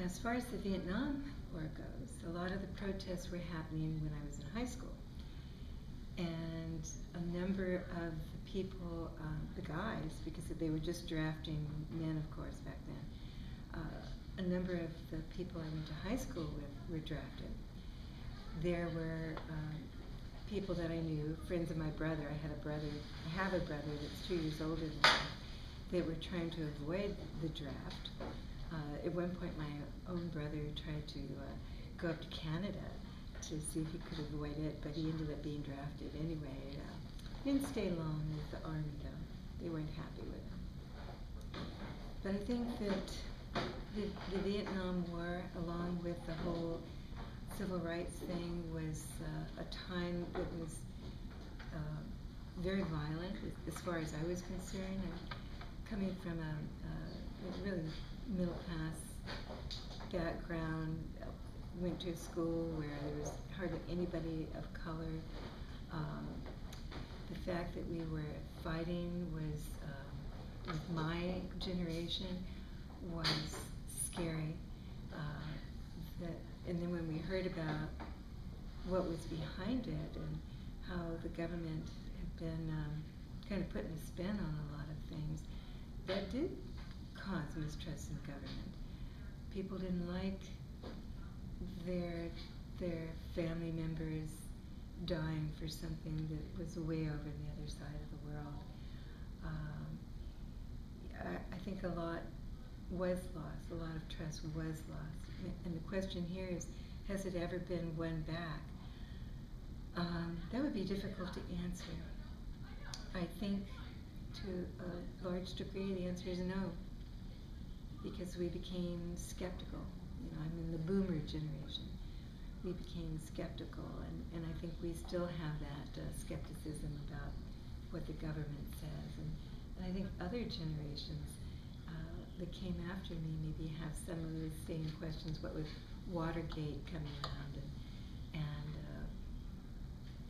As far as the Vietnam War goes, a lot of the protests were happening when I was in high school. And a number of the people, the guys, because they were just drafting men, of course, back then, a number of the people I went to high school with were drafted. There were people that I knew, friends of my brother. I have a brother that's 2 years older than me. They were trying to avoid the draft. At one point, my own brother tried to go up to Canada to see if he could avoid it, but he ended up being drafted anyway. He didn't stay long with the Army, though. They weren't happy with him. But I think that the Vietnam War, along with the whole civil rights thing, was a time that was very violent as far as I was concerned. I'm coming from a really middle-class background, went to a school where there was hardly anybody of color. The fact that we were fighting was, with my generation, was scary. And then when we heard about what was behind it and how the government had been kind of putting a spin on a lot of things, that did cause mistrust in government. People didn't like their family members dying for something that was way over the other side of the world. I think a lot was lost, a lot of trust was lost. And the question here is, has it ever been won back? That would be difficult to answer. I think to a large degree the answer is no, because we became skeptical. You know, I'm in the boomer generation. We became skeptical, and I think we still have that skepticism about what the government says. And I think other generations that came after me maybe have some of the same questions. What with Watergate coming around, and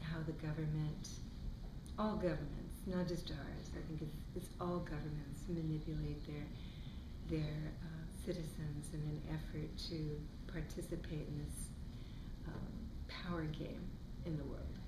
how the government, all governments, not just ours, I think it's all governments manipulate their citizens in an effort to participate in this power game in the world.